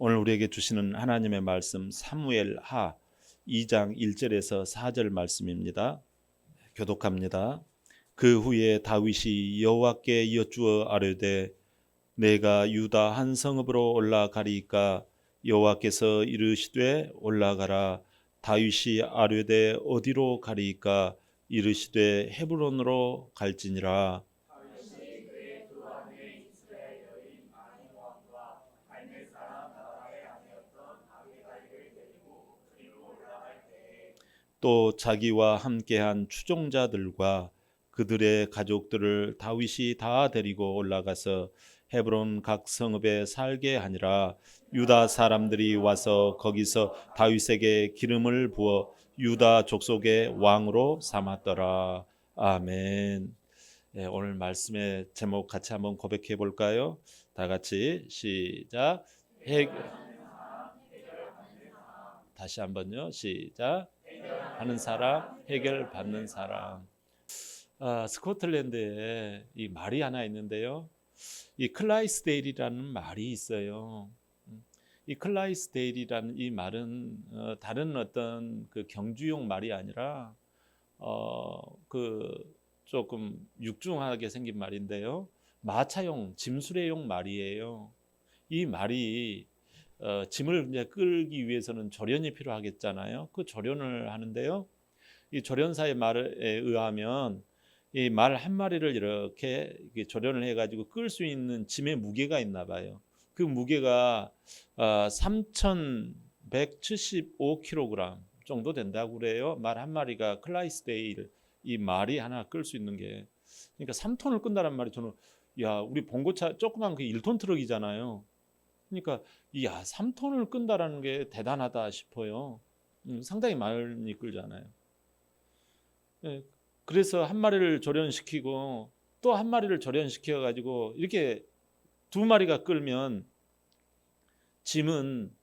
오늘 우리에게 주시는 하나님의 말씀 사무엘하 2장 1절에서 4절 말씀입니다. 교독합니다. 그 후에 다윗이 여호와께 여쭈어 아뢰되 내가 유다 한 성읍으로 올라가리이까 여호와께서 이르시되 올라가라. 다윗이 아뢰되 어디로 가리이까 이르시되 헤브론으로 갈지니라. 또 자기와 함께한 추종자들과 그들의 가족들을 다윗이 다 데리고 올라가서 헤브론 각 성읍에 살게 하니라. 유다 사람들이 와서 거기서 다윗에게 기름을 부어 유다 족속의 왕으로 삼았더라. 아멘. 네, 오늘 말씀의 제목 같이 한번 고백해 볼까요? 다 같이 시작. 다시 한번요. 시작. 하는 사람, 해결받는 사람. 스코틀랜드에 이 말이 하나 있는데요. 이 클라이스데일이라는 말이 있어요. 이 클라이스데일이라는 이 말은 다른 어떤 그 경주용 말이 아니라 그 조금 육중하게 생긴 말인데요. 마차용, 짐수레용 말이에요. 이 말이 짐을 이제 끌기 위해서는 조련이 필요하겠잖아요. 그 조련을 하는데요. 이 조련사의 말에 의하면 이 말 한 마리를 이렇게 조련을 해가지고 끌 수 있는 짐의 무게가 있나 봐요. 그 무게가 3,175kg 정도 된다고 그래요. 말 한 마리가 클라이스데일 이 말이 하나 끌 수 있는 게. 그러니까 3톤을 끈다는 말이 저는 우리 봉고차 조그만 그 1톤 트럭이잖아요. 그러니까 3톤을 끈다라는 게 대단하다 싶어요. 상당히 많이 끌잖아요. 예, 그래서 한 마리를 조련시키고 또 한 마리를 조련시켜 가지고 이렇게 두 마리가 끌면 짐은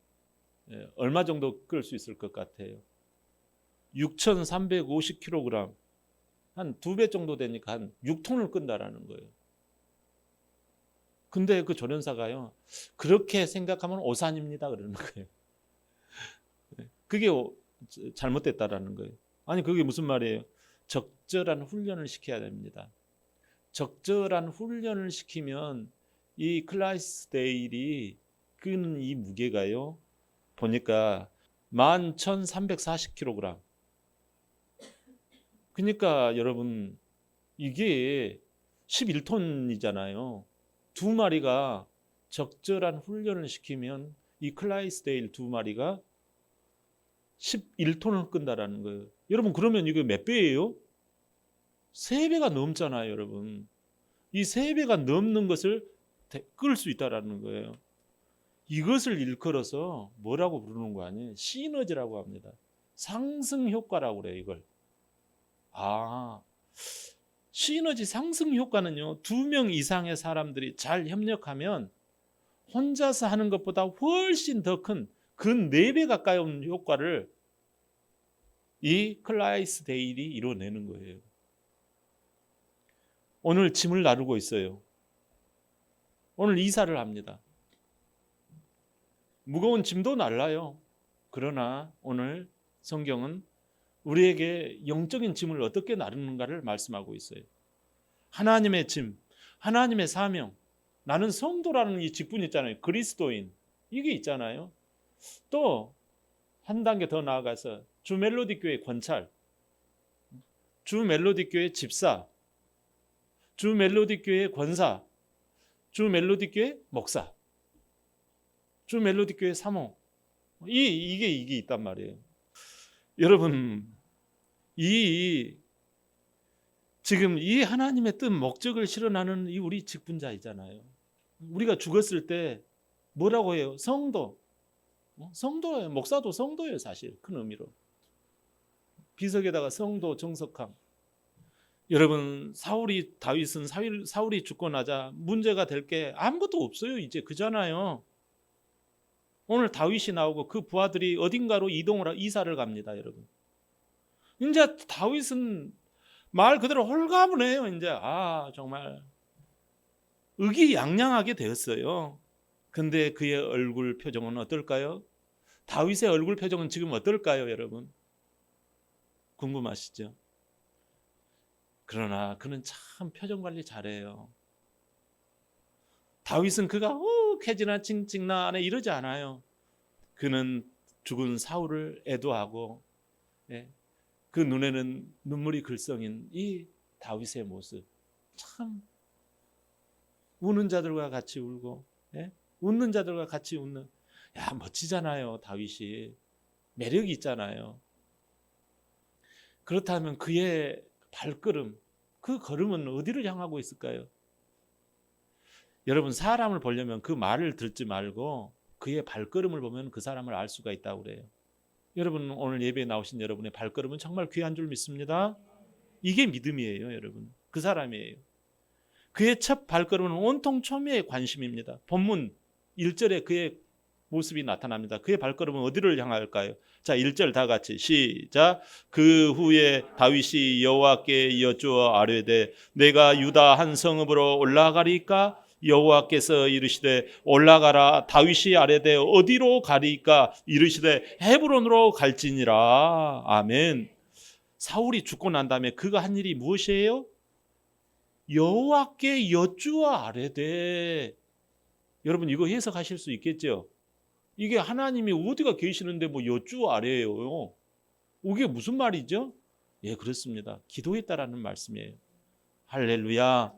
얼마 정도 끌 수 있을 것 같아요? 6,350kg, 한 2배 정도 되니까 한 6톤을 끈다라는 거예요. 근데 그 조련사가요, 그렇게 생각하면 오산입니다 그러는 거예요. 그게 잘못됐다라는 거예요. 아니 그게 무슨 말이에요? 적절한 훈련을 시켜야 됩니다. 적절한 훈련을 시키면 이 클라이스데일이 끄는 이 무게가요, 보니까 11,340kg. 그러니까 여러분 이게 11톤이잖아요. 두 마리가 적절한 훈련을 시키면 이 클라이스데일 두 마리가 11톤을 끈다라는 거예요. 여러분 그러면 이게 몇 배예요? 3배가 넘잖아요, 여러분. 이 3배가 넘는 것을 끌 수 있다라는 거예요. 이것을 일컬어서 뭐라고 부르는 거 아니에요? 시너지라고 합니다. 상승 효과라고 그래요, 이걸. 시너지 상승 효과는요, 2명 이상의 사람들이 잘 협력하면 혼자서 하는 것보다 훨씬 더 큰 그 4배 가까이 오는 효과를 이 클라이스데일이 이뤄내는 거예요. 오늘 짐을 나르고 있어요. 오늘 이사를 합니다. 무거운 짐도 날라요. 그러나 오늘 성경은 우리에게 영적인 짐을 어떻게 나르는가를 말씀하고 있어요. 하나님의 짐, 하나님의 사명, 나는 성도라는 이 직분 있잖아요. 그리스도인, 이게 있잖아요. 또 한 단계 더 나아가서 주 멜로디 교회 권찰, 주 멜로디 교회 집사, 주 멜로디 교회 권사, 주 멜로디 교회 목사, 주 멜로디 교회 사모, 이게 있단 말이에요. 여러분 지금 이 하나님의 뜻 목적을 실현하는 이 우리 직분자이잖아요. 우리가 죽었을 때 뭐라고 해요? 성도. 성도예요. 목사도 성도예요, 사실 큰 의미로. 비석에다가 성도 정석함. 여러분 다윗은 사울이 죽고 나자 문제가 될 게 아무것도 없어요. 이제 그잖아요. 오늘 다윗이 나오고 그 부하들이 어딘가로 이사를 갑니다, 여러분. 이제 다윗은 말 그대로 홀가분해요. 이제 정말 의기양양하게 되었어요. 근데 그의 얼굴 표정은 어떨까요? 다윗의 얼굴 표정은 지금 어떨까요, 여러분? 궁금하시죠? 그러나 그는 참 표정 관리 잘해요. 다윗은 그가 캐지나 찡찡나 이러지 않아요. 그는 죽은 사울을 애도하고, 예, 그 눈에는 눈물이 글썽인 이 다윗의 모습, 참 우는 자들과 같이 울고, 예, 웃는 자들과 같이 웃는, 야, 멋지잖아요. 다윗이 매력이 있잖아요. 그렇다면 그의 발걸음, 그 걸음은 어디를 향하고 있을까요? 여러분, 사람을 보려면 그 말을 듣지 말고 그의 발걸음을 보면 그 사람을 알 수가 있다고 그래요. 여러분, 오늘 예배에 나오신 여러분의 발걸음은 정말 귀한 줄 믿습니다. 이게 믿음이에요, 여러분. 그 사람이에요. 그의 첫 발걸음은 온통 초미의 관심입니다. 본문 1절에 그의 모습이 나타납니다. 그의 발걸음은 어디를 향할까요? 자, 1절 다 같이 시작. 그 후에 다윗이 여호와께 여쭈어 아뢰되 내가 유다 한 성읍으로 올라가리까? 여호와께서 이르시되 올라가라. 다윗이 아뢰되 어디로 가리까? 이르시되 헤브론으로 갈지니라. 아멘. 사울이 죽고 난 다음에 그가 한 일이 무엇이에요? 여호와께 여쭈어 아뢰되. 여러분, 이거 해석하실 수 있겠죠? 이게 하나님이 어디가 계시는데 뭐 여쭈어 아뢰요? 이게 무슨 말이죠? 예, 그렇습니다. 기도했다라는 말씀이에요. 할렐루야.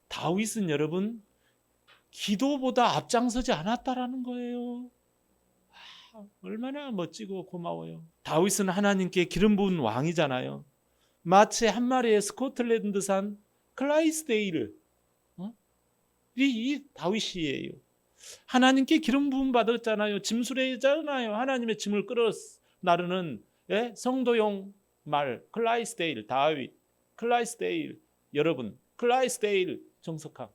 다윗은 여러분 기도보다 앞장서지 않았다라는 거예요. 얼마나 멋지고 고마워요. 다윗은 하나님께 기름 부은 왕이잖아요. 마치 한 마리의 스코틀랜드산 클라이스데일, 이 다윗이에요. 하나님께 기름 부음 받았잖아요. 짐수레잖아요. 하나님의 짐을 끌어 나르는, 예? 성도용 말 클라이스데일 다윗, 클라이스데일 여러분, 클라이스데일 정석함.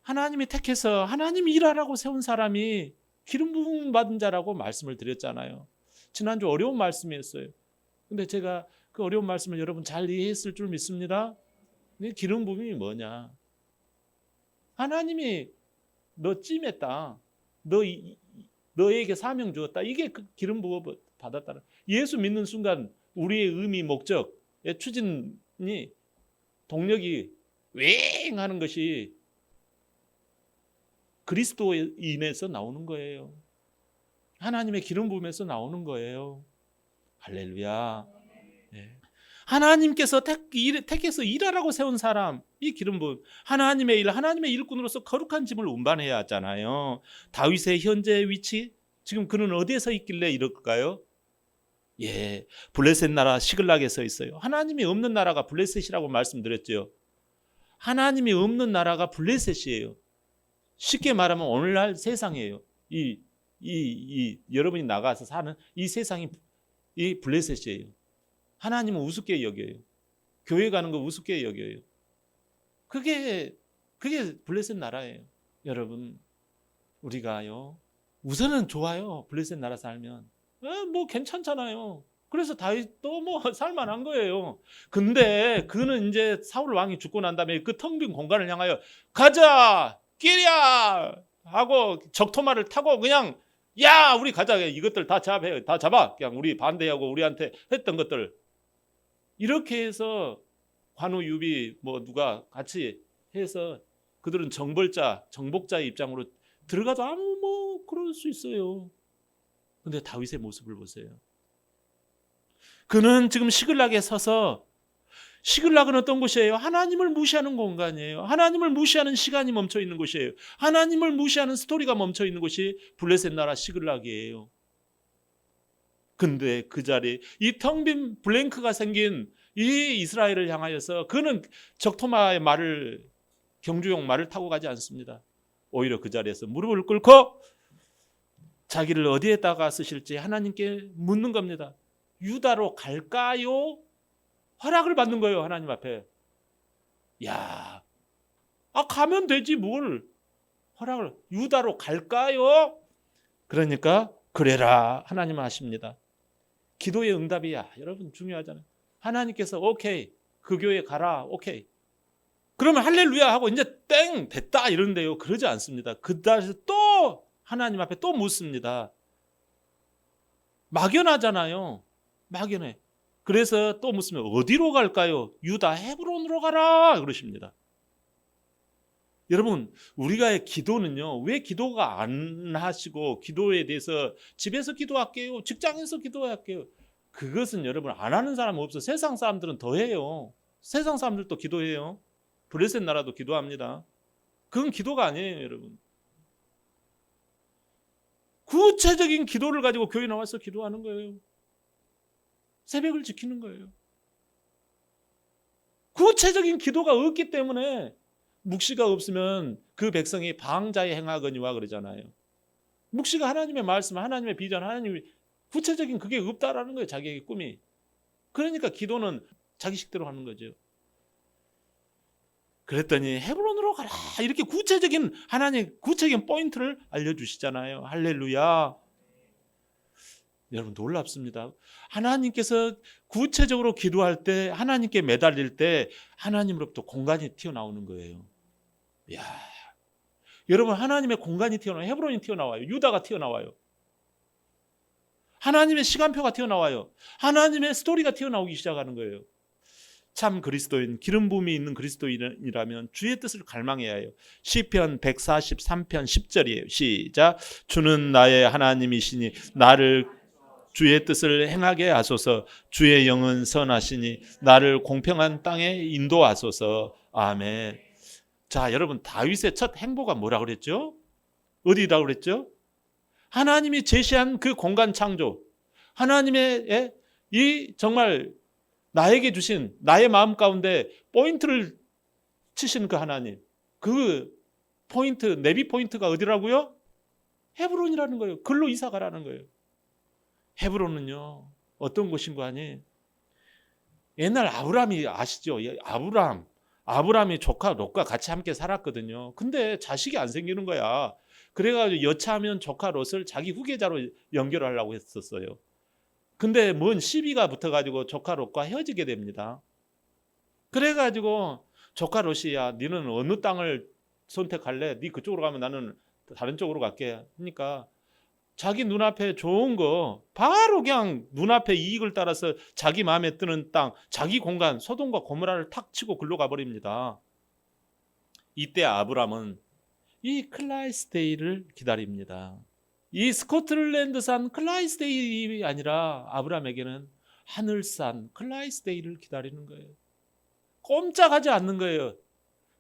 하나님이 택해서 하나님이 일하라고 세운 사람이 기름 부음 받은 자라고 말씀을 드렸잖아요. 지난주 어려운 말씀이었어요. 근데 제가 그 어려운 말씀을 여러분 잘 이해했을 줄 믿습니다. 기름 부음이 뭐냐? 하나님이 너 찜했다. 너에게 사명 주었다. 이게 그 기름 부어 받았다. 예수 믿는 순간 우리의 의미, 목적, 추진이, 동력이 웽 하는 것이 그리스도인에서 나오는 거예요. 하나님의 기름 부음에서 나오는 거예요. 할렐루야. 네. 하나님께서 택해서 일하라고 세운 사람, 이 기름 부음, 하나님의 일, 하나님의 일꾼으로서 거룩한 짐을 운반해야 하잖아요. 다윗의 현재 위치, 지금 그는 어디에 서 있길래 이럴까요? 예, 블레셋 나라 시글락에 서 있어요. 하나님이 없는 나라가 블레셋이라고 말씀드렸죠. 하나님이 없는 나라가 블레셋이에요. 쉽게 말하면 오늘날 세상이에요. 여러분이 나가서 사는 이 세상이 이 블레셋이에요. 하나님은 우습게 여겨요. 교회 가는 거 우습게 여겨요. 그게 블레셋 나라예요. 여러분, 우리가요, 우선은 좋아요. 블레셋 나라 살면 뭐 괜찮잖아요. 그래서 다윗도 뭐 살만한 거예요. 근데 그는 이제 사울 왕이 죽고 난 다음에 그 텅 빈 공간을 향하여 가자 끼리야 하고 적토마를 타고 그냥 야 우리 가자, 이것들 다 잡아 그냥 우리 반대하고 우리한테 했던 것들 이렇게 해서 관우 유비 뭐 누가 같이 해서 그들은 정복자의 입장으로 들어가도 아무 뭐 그럴 수 있어요. 근데 다윗의 모습을 보세요. 그는 지금 시글락에 서서, 시글락은 어떤 곳이에요? 하나님을 무시하는 공간이에요. 하나님을 무시하는 시간이 멈춰 있는 곳이에요. 하나님을 무시하는 스토리가 멈춰 있는 곳이 블레셋 나라 시글락이에요. 근데 그 자리에 이 텅 빈 블랭크가 생긴 이 이스라엘을 향하여서 그는 적토마의 말을, 경주용 말을 타고 가지 않습니다. 오히려 그 자리에서 무릎을 꿇고 자기를 어디에다가 쓰실지 하나님께 묻는 겁니다. 유다로 갈까요? 허락을 받는 거예요. 하나님 앞에. 야, 가면 되지 뭘 허락을. 유다로 갈까요? 그러니까 그래라 하나님 하십니다. 기도의 응답이야. 여러분 중요하잖아요. 하나님께서 오케이, 그 교회 가라. 오케이. 그러면 할렐루야 하고 이제 땡 됐다 이런데요. 그러지 않습니다. 그다음에 또 하나님 앞에 또 묻습니다. 막연하잖아요. 막연해. 그래서 또 묻으면 어디로 갈까요? 유다 헤브론으로 가라 그러십니다. 여러분, 우리가의 기도는요, 왜 기도가 안 하시고 기도에 대해서 집에서 기도할게요, 직장에서 기도할게요. 그것은 여러분 안 하는 사람은 없어. 세상 사람들은 더 해요. 세상 사람들도 기도해요. 블레셋 나라도 기도합니다. 그건 기도가 아니에요, 여러분. 구체적인 기도를 가지고 교회 나와서 기도하는 거예요. 새벽을 지키는 거예요. 구체적인 기도가 없기 때문에 묵시가 없으면 그 백성이 방자에 행하거니와 그러잖아요. 묵시가 하나님의 말씀, 하나님의 비전, 하나님의 구체적인 그게 없다라는 거예요. 자기의 꿈이. 그러니까 기도는 자기 식대로 하는 거죠. 그랬더니 헤브론으로 가라 이렇게 구체적인 하나님 구체적인 포인트를 알려주시잖아요. 할렐루야. 여러분 놀랍습니다. 하나님께서 구체적으로 기도할 때 하나님께 매달릴 때 하나님으로부터 공간이 튀어나오는 거예요. 이야, 여러분 하나님의 공간이 튀어나와요. 헤브론이 튀어나와요. 유다가 튀어나와요. 하나님의 시간표가 튀어나와요. 하나님의 스토리가 튀어나오기 시작하는 거예요. 참 그리스도인, 기름 부음이 있는 그리스도인이라면 주의 뜻을 갈망해야 해요. 시편 143편 10절이에요. 시작. 주는 나의 하나님이시니 나를 주의 뜻을 행하게 하소서. 주의 영은 선하시니 나를 공평한 땅에 인도하소서. 아멘. 자, 여러분 다윗의 첫 행보가 뭐라고 그랬죠? 어디라고 그랬죠? 하나님이 제시한 그 공간 창조, 하나님의 이 정말 나에게 주신 나의 마음 가운데 포인트를 치시는 그 하나님, 그 포인트, 내비 포인트가 어디라고요? 헤브론이라는 거예요. 글로 이사 가라는 거예요. 헤브론은요 어떤 곳인 거 아니? 옛날 아브람이 아시죠? 아브람이 조카 롯과 같이 함께 살았거든요. 근데 자식이 안 생기는 거야. 그래가지고 여차하면 조카 롯을 자기 후계자로 연결하려고 했었어요. 근데 뭔 시비가 붙어가지고 조카 롯과 헤어지게 됩니다. 그래가지고 조카 롯이 야 너는 어느 땅을 선택할래? 네 그쪽으로 가면 나는 다른 쪽으로 갈게 하니까 자기 눈앞에 좋은 거 바로 그냥 눈앞에 이익을 따라서 자기 마음에 드는 땅, 자기 공간, 소돔과 고모라를 탁 치고 글로 가버립니다. 이때 아브람은 이 클라이스데이를 기다립니다. 이 스코틀랜드산 클라이스데이가 아니라 아브람에게는 하늘산 클라이스데이를 기다리는 거예요. 꼼짝하지 않는 거예요.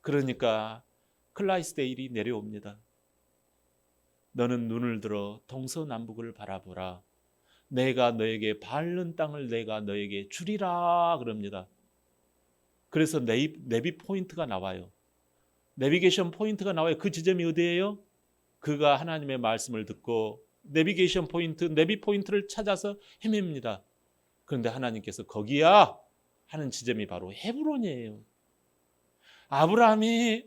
그러니까 클라이스데일이 내려옵니다. 너는 눈을 들어 동서남북을 바라보라. 내가 너에게 밟는 땅을 내가 너에게 주리라 그럽니다. 그래서 내비 포인트가 나와요. 내비게이션 포인트가 나와요. 그 지점이 어디예요? 그가 하나님의 말씀을 듣고 내비게이션 포인트, 내비 포인트를 찾아서 헤맵니다. 그런데 하나님께서 거기야 하는 지점이 바로 헤브론이에요. 아브라함이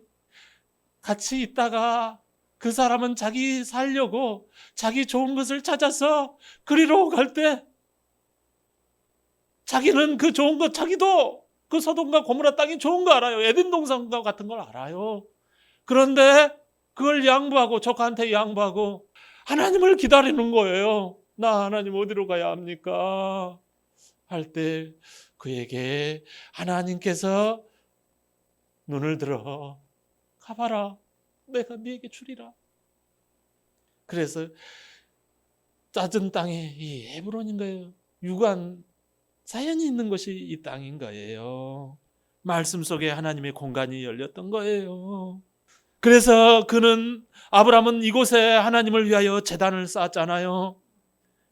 같이 있다가 그 사람은 자기 살려고 자기 좋은 것을 찾아서 그리로 갈 때 자기는 그 좋은 것, 자기도 그 소돔과 고모라 땅이 좋은 거 알아요. 에덴 동산과 같은 걸 알아요. 그런데 그걸 양보하고 조카한테 양보하고 하나님을 기다리는 거예요. 나 하나님 어디로 가야 합니까? 할 때 그에게 하나님께서 눈을 들어 가봐라. 내가 네게 주리라. 그래서 짜증 땅에 이 헤브론인 거예요. 유관 사연이 있는 것이 이 땅인 거예요. 말씀 속에 하나님의 공간이 열렸던 거예요. 그래서 아브라함은 이곳에 하나님을 위하여 제단을 쌓았잖아요.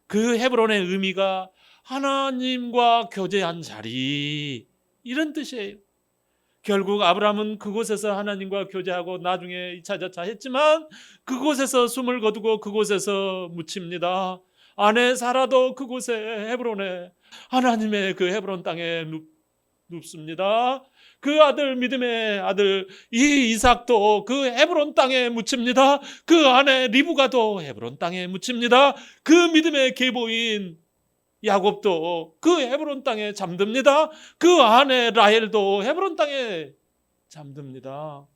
그 헤브론의 의미가 하나님과 교제한 자리 이런 뜻이에요. 결국 아브라함은 그곳에서 하나님과 교제하고 나중에 2차 저차 했지만 그곳에서 숨을 거두고 그곳에서 묻힙니다. 아내 사라도 그곳에 헤브론에 하나님의 그 헤브론 땅에 눕습니다. 그 아들 믿음의 아들 이 이삭도 그 헤브론 땅에 묻힙니다. 그 아내 리브가도 헤브론 땅에 묻힙니다. 그 믿음의 계보인 야곱도 그 헤브론 땅에 잠듭니다. 그 아내 라헬도 헤브론 땅에 잠듭니다.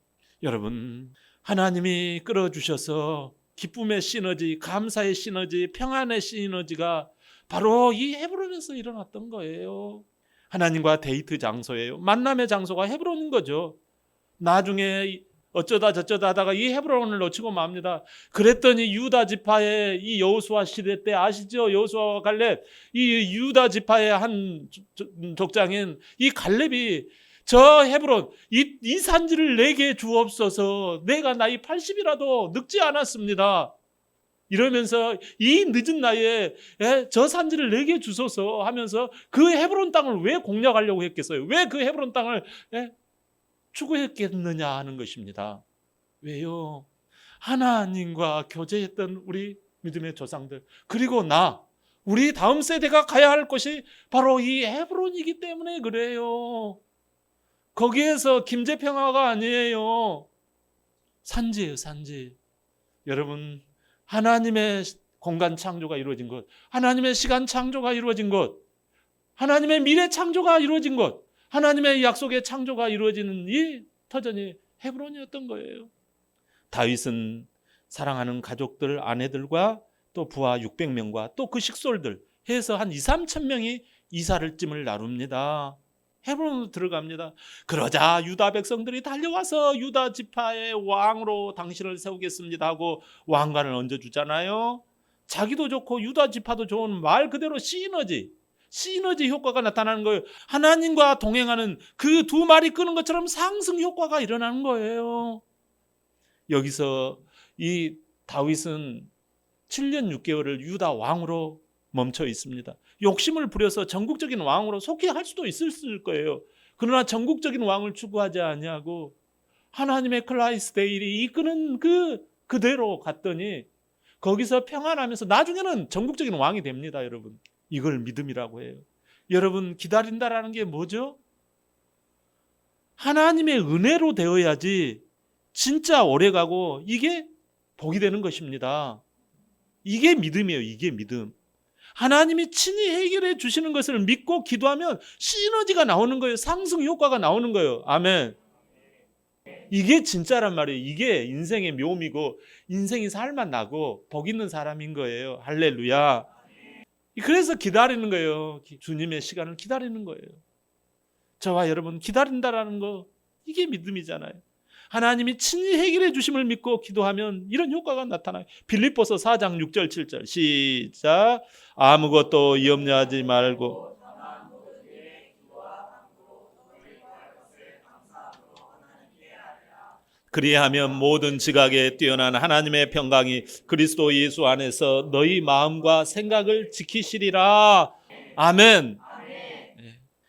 여러분, 하나님이 끌어주셔서 기쁨의 시너지, 감사의 시너지, 평안의 시너지가 바로 이 헤브론에서 일어났던 거예요. 하나님과 데이트 장소예요. 만남의 장소가 헤브론인 거죠. 나중에 어쩌다 저쩌다 하다가 이 헤브론을 놓치고 맙니다. 그랬더니 유다 지파의 이 여호수아 시대 때 아시죠? 여호수아와 갈렙, 이 유다 지파의 한 족장인 이 갈렙이 저 헤브론 이 산지를 내게 주옵소서, 내가 나이 80이라도 늙지 않았습니다. 이러면서 이 늦은 나이에 저 산지를 내게 주소서 하면서 그 헤브론 땅을 왜 공략하려고 했겠어요? 왜 그 헤브론 땅을 추구했겠느냐 하는 것입니다. 왜요? 하나님과 교제했던 우리 믿음의 조상들, 그리고 우리 다음 세대가 가야 할 곳이 바로 이 헤브론이기 때문에 그래요. 거기에서 김제평화가 아니에요. 산지예요, 산지. 여러분, 하나님의 공간 창조가 이루어진 것, 하나님의 시간 창조가 이루어진 것, 하나님의 미래 창조가 이루어진 것, 하나님의 약속의 창조가 이루어지는 이 터전이 헤브론이었던 거예요. 다윗은 사랑하는 가족들, 아내들과 또 부하 600명과 또 그 식솔들 해서 한 2-3천 명이 이사를 짐을 나눕니다. 헤브론으로 들어갑니다. 그러자 유다 백성들이 달려와서 유다 지파의 왕으로 당신을 세우겠습니다 하고 왕관을 얹어주잖아요. 자기도 좋고 유다 지파도 좋은 말 그대로 시너지 효과가 나타나는 거예요. 하나님과 동행하는 그 두 말이 끄는 것처럼 상승 효과가 일어나는 거예요. 여기서 이 다윗은 7년 6개월을 유다 왕으로 멈춰 있습니다. 욕심을 부려서 전국적인 왕으로 속히 할 수도 있을 거예요. 그러나 전국적인 왕을 추구하지 아니하고 하나님의 클라이스데일이 이끄는 그대로 갔더니 거기서 평안하면서 나중에는 전국적인 왕이 됩니다. 여러분, 이걸 믿음이라고 해요. 여러분, 기다린다라는 게 뭐죠? 하나님의 은혜로 되어야지 진짜 오래가고 이게 복이 되는 것입니다. 이게 믿음이에요. 이게 믿음. 하나님이 친히 해결해 주시는 것을 믿고 기도하면 시너지가 나오는 거예요. 상승 효과가 나오는 거예요. 아멘. 이게 진짜란 말이에요. 이게 인생의 묘미고 인생이 살만 나고 복 있는 사람인 거예요. 할렐루야. 그래서 기다리는 거예요. 주님의 시간을 기다리는 거예요. 저와 여러분, 기다린다라는 거, 이게 믿음이잖아요. 하나님이 친히 해결해 주심을 믿고 기도하면 이런 효과가 나타나요. 빌립보서 4장 6절 7절 시작. 아무것도 염려하지 말고 그리하면 모든 지각에 뛰어난 하나님의 평강이 그리스도 예수 안에서 너희 마음과 생각을 지키시리라. 아멘.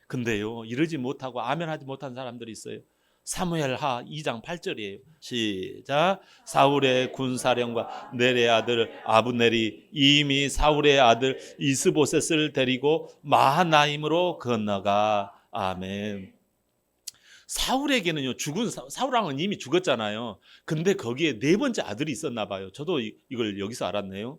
근데요, 이러지 못하고 아멘 하지 못한 사람들이 있어요. 사무엘하 2장 8절이에요. 시작. 사울의 군사령과 넬의 아들 아브넬이 이미 사울의 아들 이스보셋을 데리고 마하나임으로 건너가. 아멘. 사울에게는요, 죽은 사울 왕은 이미 죽었잖아요. 근데 거기에 네 번째 아들이 있었나 봐요. 저도 이걸 여기서 알았네요.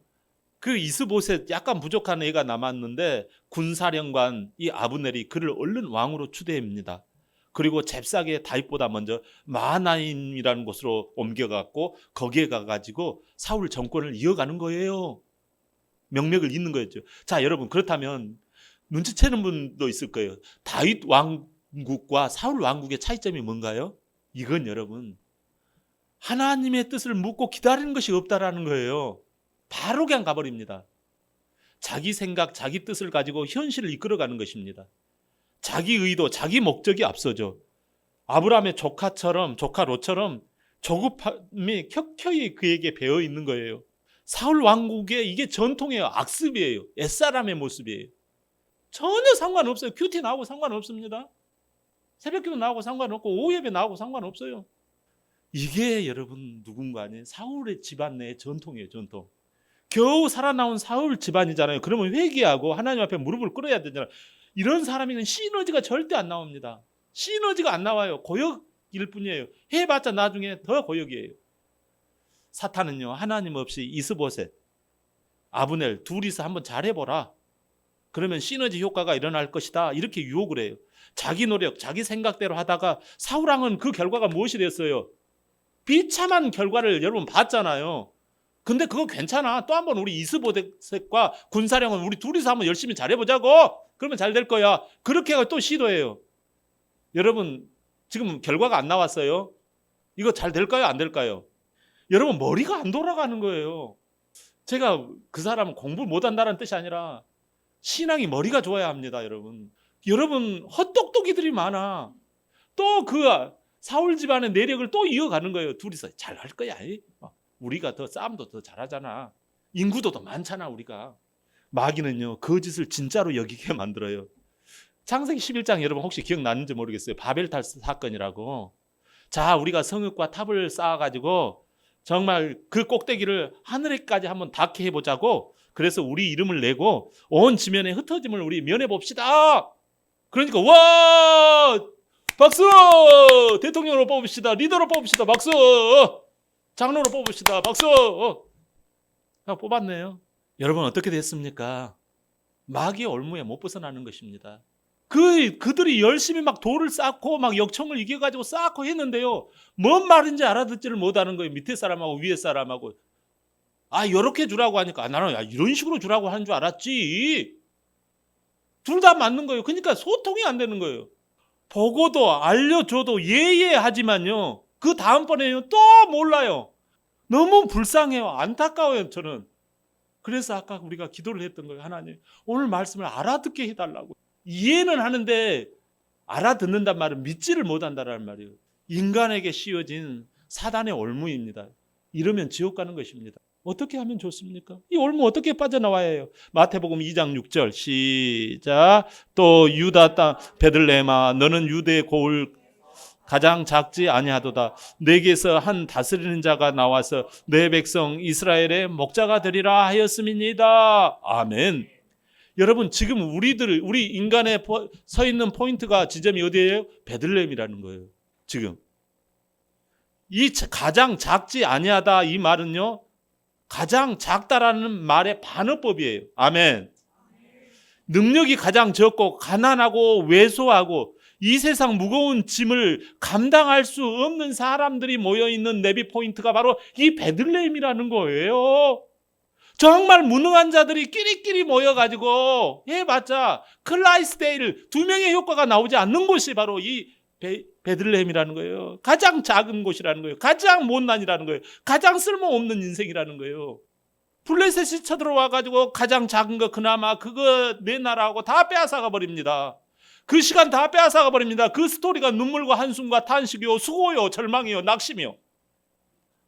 그 이스보셋 약간 부족한 애가 남았는데 군사령관 이 아브넬이 그를 얼른 왕으로 추대합니다. 그리고 잽싸게 다윗보다 먼저 마하나임이라는 곳으로 옮겨갔고 거기에 가가지고 사울 정권을 이어가는 거예요. 명맥을 잇는 거였죠. 자, 여러분, 그렇다면 눈치채는 분도 있을 거예요. 다윗 왕국과 사울 왕국의 차이점이 뭔가요? 이건 여러분, 하나님의 뜻을 묻고 기다리는 것이 없다라는 거예요. 바로 그냥 가버립니다. 자기 생각, 자기 뜻을 가지고 현실을 이끌어가는 것입니다. 자기 의도, 자기 목적이 앞서죠. 아브라함의 조카 롯처럼 조급함이 켜켜이 그에게 배어 있는 거예요. 사울 왕국의 이게 전통이에요. 악습이에요. 옛사람의 모습이에요. 전혀 상관없어요. 큐티 나오고 상관없습니다. 새벽기도 나오고 상관없고 오후 예배 나오고 상관없어요. 이게 여러분 누군가 아닌 사울의 집안 내의 전통이에요. 전통. 겨우 살아나온 사울 집안이잖아요. 그러면 회개하고 하나님 앞에 무릎을 꿇어야 되잖아요. 이런 사람에게는 시너지가 절대 안 나옵니다. 시너지가 안 나와요. 고역일 뿐이에요. 해봤자 나중에 더 고역이에요. 사탄은요, 하나님 없이 이스보셋, 아브넬 둘이서 한번 잘해보라. 그러면 시너지 효과가 일어날 것이다. 이렇게 유혹을 해요. 자기 노력, 자기 생각대로 하다가 사울왕은 그 결과가 무엇이 됐어요? 비참한 결과를 여러분 봤잖아요. 근데 그거 괜찮아. 또 한번 우리 이스보셋과 군사령은 우리 둘이서 한번 열심히 잘해보자고. 그러면 잘 될 거야. 그렇게 또 시도해요. 여러분 지금 결과가 안 나왔어요. 이거 잘 될까요? 안 될까요? 여러분 머리가 안 돌아가는 거예요. 제가 그 사람은 공부 못한다는 뜻이 아니라 신앙이 머리가 좋아야 합니다. 여러분 헛똑똑이들이 많아. 또 그 사울 집안의 내력을 또 이어가는 거예요. 둘이서 잘할 거야. 우리가 더 싸움도 더 잘하잖아. 인구도 더 많잖아 우리가. 마귀는요 거짓을 진짜로 여기게 만들어요. 창세기 11장 여러분 혹시 기억나는지 모르겠어요. 바벨탑 사건이라고. 자 우리가 성읍과 탑을 쌓아가지고 정말 그 꼭대기를 하늘에까지 한번 닿게 해보자고. 그래서 우리 이름을 내고 온 지면에 흩어짐을 우리 면해봅시다. 그러니까 와 박수! 대통령으로 뽑읍시다. 리더로 뽑읍시다. 박수! 장로로 뽑읍시다. 박수! 뽑았네요. 여러분 어떻게 됐습니까? 마귀의 올무에 못 벗어나는 것입니다. 그들이 열심히 막 돌을 쌓고 막 역청을 이겨가지고 쌓고 했는데요. 뭔 말인지 알아듣지를 못하는 거예요. 밑에 사람하고 위에 사람하고. 이렇게 주라고 하니까 나는 이런 식으로 주라고 하는 줄 알았지. 둘 다 맞는 거예요. 그러니까 소통이 안 되는 거예요. 보고도 알려줘도 예예하지만요. 그 다음번에요 또 몰라요. 너무 불쌍해요. 안타까워요 저는. 그래서 아까 우리가 기도를 했던 거예요. 하나님 오늘 말씀을 알아듣게 해달라고. 이해는 하는데 알아듣는단 말은 믿지를 못한다는 말이에요. 인간에게 씌워진 사단의 올무입니다. 이러면 지옥 가는 것입니다. 어떻게 하면 좋습니까? 이 올무 어떻게 빠져나와야 해요? 마태복음 2장 6절 시작. 또 유다 땅 베들레헴아 너는 유대의 고을 가장 작지 아니하도다. 내게서 한 다스리는 자가 나와서 내 백성 이스라엘의 목자가 되리라 하였음이니이다. 아멘. 여러분 지금 우리 인간의 서 있는 포인트가 지점이 어디예요? 베들레헴이라는 거예요. 지금 이 가장 작지 아니하다 이 말은요 가장 작다라는 말의 반어법이에요. 아멘. 능력이 가장 적고 가난하고 왜소하고 이 세상 무거운 짐을 감당할 수 없는 사람들이 모여있는 내비 포인트가 바로 이 베들레헴이라는 거예요. 정말 무능한 자들이 끼리끼리 모여가지고 해봤자 클라이스데일 2명의 효과가 나오지 않는 곳이 바로 이 베들레헴이라는 거예요. 가장 작은 곳이라는 거예요. 가장 못난이라는 거예요. 가장 쓸모없는 인생이라는 거예요. 블레셋이 쳐들어와가지고 가장 작은 거 그나마 그거 내 나라하고 다 빼앗아가 버립니다. 그 시간 다 빼앗아가 버립니다. 그 스토리가 눈물과 한숨과 탄식이요 수고요 절망이요 낙심이요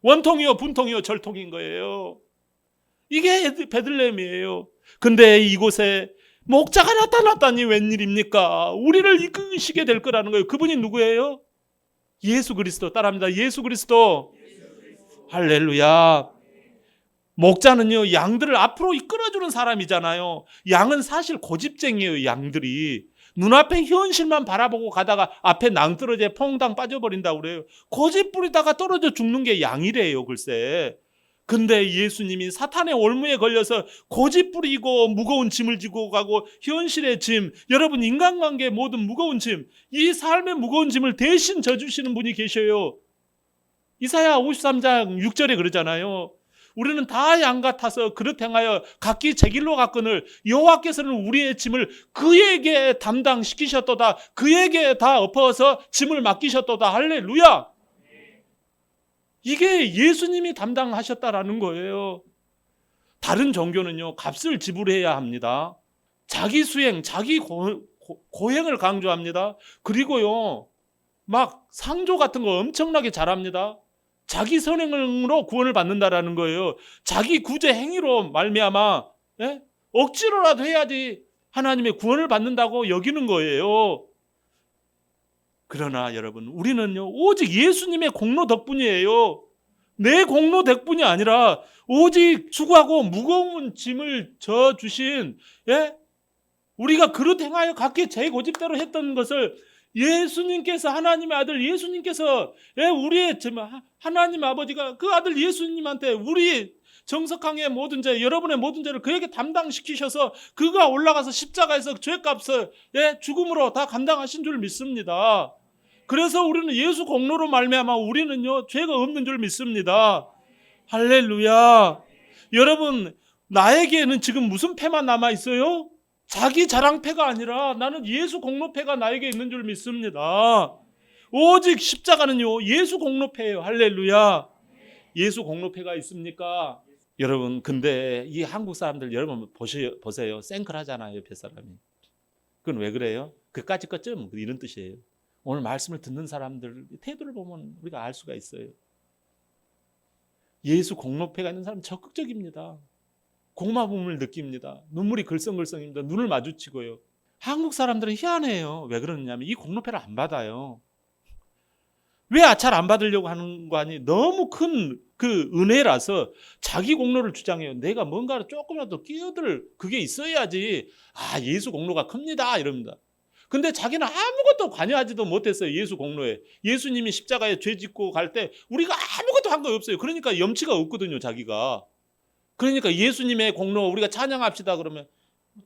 원통이요 분통이요 절통인 거예요. 이게 베들레헴이에요. 근데 이곳에 목자가 나타났다니 웬일입니까? 우리를 이끄시게 될 거라는 거예요. 그분이 누구예요? 예수 그리스도. 따라합니다. 예수 그리스도. 할렐루야. 목자는요 양들을 앞으로 이끌어주는 사람이잖아요. 양은 사실 고집쟁이에요. 양들이 눈앞에 현실만 바라보고 가다가 앞에 낭떠러지에 퐁당 빠져버린다고 그래요. 고집 부리다가 떨어져 죽는 게 양이래요. 글쎄. 근데 예수님이 사탄의 올무에 걸려서 고집 부리고 무거운 짐을 지고 가고 현실의 짐, 여러분 인간관계의 모든 무거운 짐, 이 삶의 무거운 짐을 대신 져주시는 분이 계셔요. 이사야 53장 6절에 그러잖아요. 우리는 다 양 같아서 그릇 행하여 각기 제 길로 갔거늘 여호와께서는 우리의 짐을 그에게 담당시키셨도다. 그에게 다 엎어서 짐을 맡기셨도다. 할렐루야. 이게 예수님이 담당하셨다라는 거예요. 다른 종교는요 값을 지불해야 합니다. 자기 수행, 자기 고행을 강조합니다. 그리고요 막 상조 같은 거 엄청나게 잘합니다. 자기 선행으로 구원을 받는다라는 거예요. 자기 구제 행위로 말미암아 억지로라도 해야지 하나님의 구원을 받는다고 여기는 거예요. 그러나 여러분 우리는요 오직 예수님의 공로 덕분이에요. 내 공로 덕분이 아니라 오직 수고하고 무거운 짐을 져주신 우리가 그릇 행하여 각기 제 고집대로 했던 것을 예수님께서, 하나님의 아들 예수님께서, 우리의 하나님 아버지가 그 아들 예수님한테 우리 정석항의 모든 죄, 여러분의 모든 죄를 그에게 담당시키셔서 그가 올라가서 십자가에서 죄값을 죽음으로 다 감당하신 줄 믿습니다. 그래서 우리는 예수 공로로 말미암아 우리는요 죄가 없는 줄 믿습니다. 할렐루야. 여러분, 나에게는 지금 무슨 패만 남아 있어요? 자기 자랑패가 아니라 나는 예수 공로패가 나에게 있는 줄 믿습니다. 오직 십자가는요 예수 공로패예요. 할렐루야. 예수 공로패가 있습니까? 여러분, 근데 이 한국 사람들 여러분 보세요. 생클하잖아요, 옆에 사람이. 그건 왜 그래요? 그까짓 것쯤 이런 뜻이에요. 오늘 말씀을 듣는 사람들 태도를 보면 우리가 알 수가 있어요. 예수 공로패가 있는 사람은 적극적입니다. 고마움을 느낍니다. 눈물이 글썽글썽입니다. 눈을 마주치고요. 한국 사람들은 희한해요. 왜 그러냐면 이 공로패를 안 받아요. 왜 잘 안 받으려고 하는 거 아니? 너무 큰 그 은혜라서 자기 공로를 주장해요. 내가 뭔가를 조금이라도 끼어들 그게 있어야지. 예수 공로가 큽니다. 이럽니다. 근데 자기는 아무것도 관여하지도 못했어요. 예수 공로에. 예수님이 십자가에 죄 짓고 갈 때 우리가 아무것도 한 거 없어요. 그러니까 염치가 없거든요, 자기가. 그러니까 예수님의 공로 우리가 찬양합시다 그러면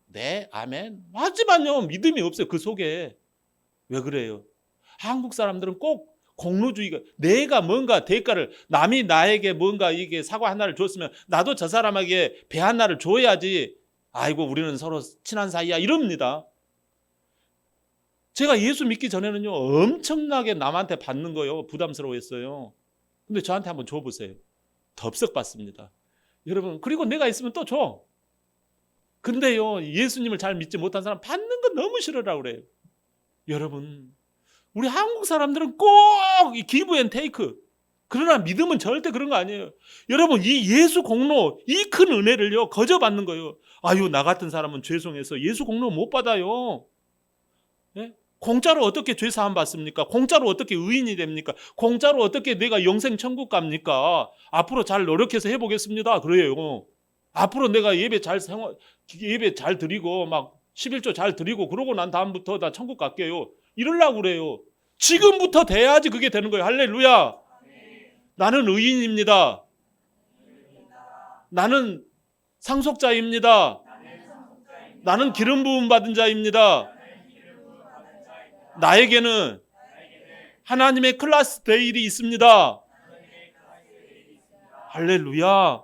네, 아멘. 하지만요, 믿음이 없어요. 그 속에. 왜 그래요? 한국 사람들은 꼭 공로주의가, 내가 뭔가 대가를, 남이 나에게 뭔가 이게 사과 하나를 줬으면 나도 저 사람에게 배 하나를 줘야지. 아이고, 우리는 서로 친한 사이야. 이럽니다. 제가 예수 믿기 전에는요 엄청나게 남한테 받는 거요 부담스러워했어요. 근데 저한테 한번 줘보세요. 덥석 받습니다. 여러분, 그리고 내가 있으면 또 줘. 근데요 예수님을 잘 믿지 못한 사람 받는 거 너무 싫어라고 그래요. 여러분, 우리 한국 사람들은 꼭 이 기브 앤 테이크, 그러나 믿음은 절대 그런 거 아니에요. 여러분, 이 예수 공로, 이 큰 은혜를요 거저받는 거예요. 아유, 나 같은 사람은 죄송해서 예수 공로 못 받아요. 예? 공짜로 어떻게 죄 사함 받습니까? 공짜로 어떻게 의인이 됩니까? 공짜로 어떻게 내가 영생 천국 갑니까? 앞으로 잘 노력해서 해보겠습니다. 그래요. 앞으로 내가 예배 잘 드리고 막 11조 잘 드리고 그러고 난 다음부터 나 천국 갈게요. 이러려고 그래요. 지금부터 돼야지 그게 되는 거예요. 할렐루야. 나는 의인입니다. 나는 상속자입니다. 나는 기름 부음 받은 자입니다. 나에게는 하나님의 클래스 데일이 있습니다. 할렐루야.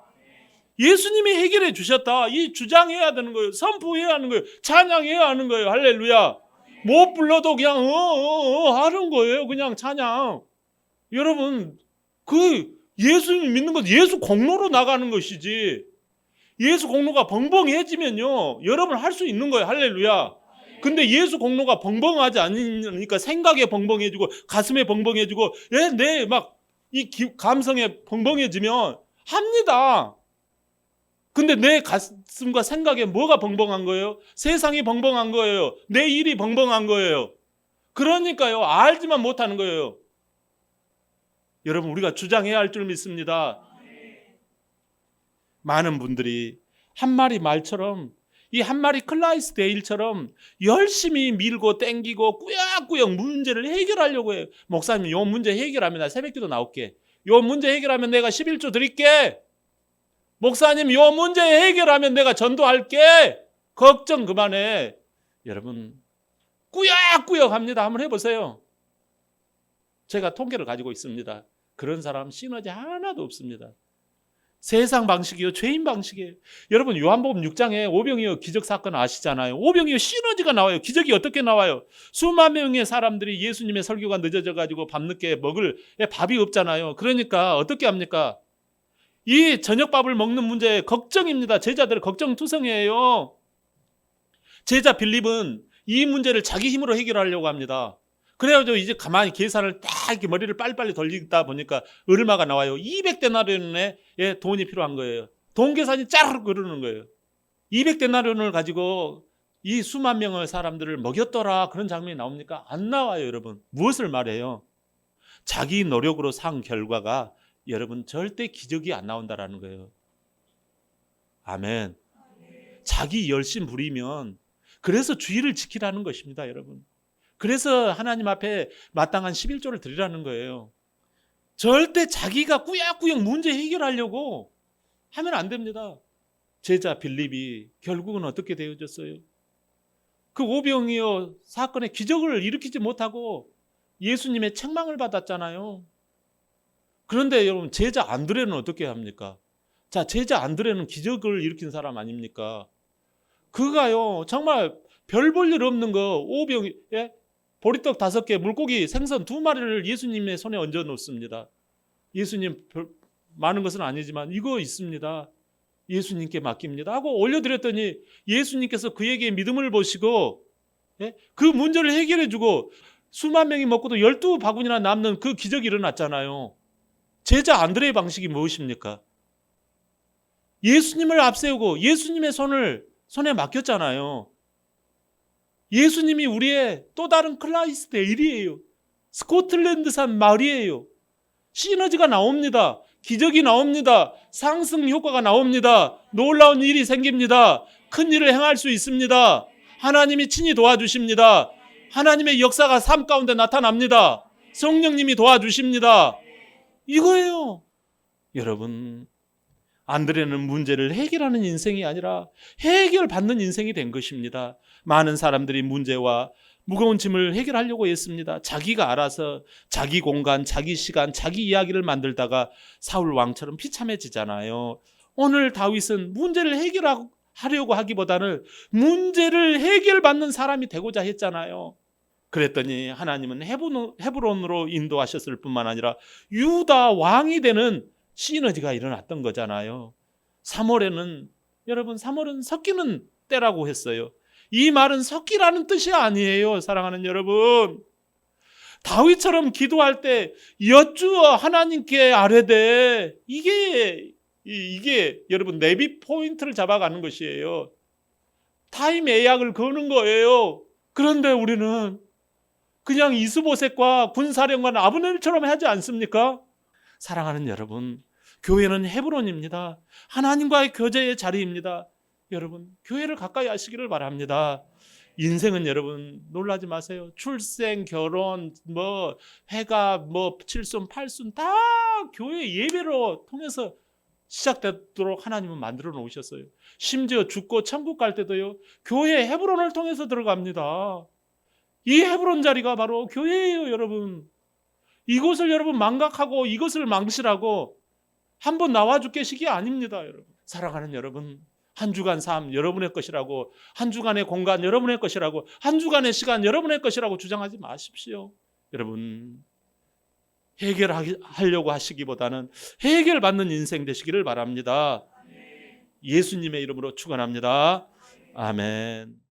예수님이 해결해 주셨다. 이 주장해야 되는 거예요. 선포해야 하는 거예요. 찬양해야 하는 거예요. 할렐루야. 못 불러도 그냥 하는 거예요. 그냥 찬양. 여러분, 그 예수님 믿는 건 예수 공로로 나가는 것이지. 예수 공로가 벙벙해지면요 여러분 할 수 있는 거예요. 할렐루야. 근데 예수 공로가 벙벙하지 않으니까 생각에 벙벙해지고 가슴에 벙벙해지고 내 막 이 감성에 벙벙해지면 합니다. 근데 내 가슴과 생각에 뭐가 벙벙한 거예요? 세상이 벙벙한 거예요. 내 일이 벙벙한 거예요. 그러니까요 알지만 못하는 거예요. 여러분, 우리가 주장해야 할 줄 믿습니다. 많은 분들이 한 마리 말처럼, 이 한 마리 클라이스데일처럼 열심히 밀고 땡기고 꾸역꾸역 문제를 해결하려고 해요. 목사님, 요 문제 해결하면 나 새벽기도 나올게. 요 문제 해결하면 내가 11조 드릴게. 목사님, 요 문제 해결하면 내가 전도할게. 걱정 그만해. 여러분, 꾸역꾸역 합니다. 한번 해보세요. 제가 통계를 가지고 있습니다. 그런 사람 시너지 하나도 없습니다. 세상 방식이요, 죄인 방식이에요. 여러분, 요한복음 6장에 오병이어 기적 사건 아시잖아요. 오병이어 시너지가 나와요. 기적이 어떻게 나와요? 수만 명의 사람들이 예수님의 설교가 늦어져 가지고 밤늦게 먹을 밥이 없잖아요. 그러니까 어떻게 합니까? 이 저녁밥을 먹는 문제에 걱정입니다. 제자들 걱정투성이에요. 제자 빌립은 이 문제를 자기 힘으로 해결하려고 합니다. 그래가지고 이제 가만히 계산을 딱 이렇게 머리를 빨리빨리 돌리다 보니까 얼마가 나와요? 200데나리온의 돈이 필요한 거예요. 돈 계산이 짜르르 그러는 거예요. 200데나리온을 가지고 이 수만 명의 사람들을 먹였더라, 그런 장면이 나옵니까? 안 나와요. 여러분, 무엇을 말해요? 자기 노력으로 산 결과가 여러분 절대 기적이 안 나온다라는 거예요. 아멘. 자기 열심 부리면, 그래서 주의를 지키라는 것입니다. 여러분, 그래서 하나님 앞에 마땅한 11조를 드리라는 거예요. 절대 자기가 꾸역꾸역 문제 해결하려고 하면 안 됩니다. 제자 빌립이 결국은 어떻게 되어졌어요? 그 오병이어 사건의 기적을 일으키지 못하고 예수님의 책망을 받았잖아요. 그런데 여러분, 제자 안드레는 어떻게 합니까? 자, 제자 안드레는 기적을 일으킨 사람 아닙니까? 그가요, 정말 별 볼 일 없는 거 오병이, 보리떡 5개, 물고기, 생선 2마리를 예수님의 손에 얹어 놓습니다. 예수님, 많은 것은 아니지만 이거 있습니다. 예수님께 맡깁니다 하고 올려드렸더니 예수님께서 그에게 믿음을 보시고 그 문제를 해결해 주고 수만 명이 먹고도 12바구니나 남는 그 기적이 일어났잖아요. 제자 안드레의 방식이 무엇입니까? 예수님을 앞세우고 예수님의 손에 맡겼잖아요. 예수님이 우리의 또 다른 클라이스트의 일이에요. 스코틀랜드산 말이에요. 시너지가 나옵니다. 기적이 나옵니다. 상승 효과가 나옵니다. 놀라운 일이 생깁니다. 큰 일을 행할 수 있습니다. 하나님이 친히 도와주십니다. 하나님의 역사가 삶 가운데 나타납니다. 성령님이 도와주십니다. 이거예요. 여러분, 안드레는 문제를 해결하는 인생이 아니라 해결받는 인생이 된 것입니다. 많은 사람들이 문제와 무거운 짐을 해결하려고 했습니다. 자기가 알아서 자기 공간, 자기 시간, 자기 이야기를 만들다가 사울 왕처럼 비참해지잖아요. 오늘 다윗은 문제를 해결하려고 하기보다는 문제를 해결받는 사람이 되고자 했잖아요. 그랬더니 하나님은 헤브론으로 인도하셨을 뿐만 아니라 유다 왕이 되는 시너지가 일어났던 거잖아요. 3월에는 여러분, 3월은 섞이는 때라고 했어요. 이 말은 섞이라는 뜻이 아니에요. 사랑하는 여러분, 다윗처럼 기도할 때 여쭈어 하나님께 아뢰되, 이게 여러분 내비 포인트를 잡아가는 것이에요. 타임 예약을 거는 거예요. 그런데 우리는 그냥 이스보셋과 군사령관 아브넬처럼 하지 않습니까? 사랑하는 여러분, 교회는 헤브론입니다. 하나님과의 교제의 자리입니다. 여러분, 교회를 가까이 하시기를 바랍니다. 인생은 여러분 놀라지 마세요. 출생, 결혼, 회갑, 칠순, 팔순 다 교회 예배로 통해서 시작되도록 하나님은 만들어 놓으셨어요. 심지어 죽고 천국 갈 때도요, 교회 헤브론을 통해서 들어갑니다. 이 헤브론 자리가 바로 교회예요, 여러분. 이곳을 여러분 망각하고 이것을 망실하고 한번 나와주 계시기 아닙니다, 여러분. 사랑하는 여러분, 한 주간 삶 여러분의 것이라고, 한 주간의 공간 여러분의 것이라고, 한 주간의 시간 여러분의 것이라고 주장하지 마십시오. 여러분, 해결하려고 하시기보다는 해결받는 인생 되시기를 바랍니다. 예수님의 이름으로 축원합니다. 아멘.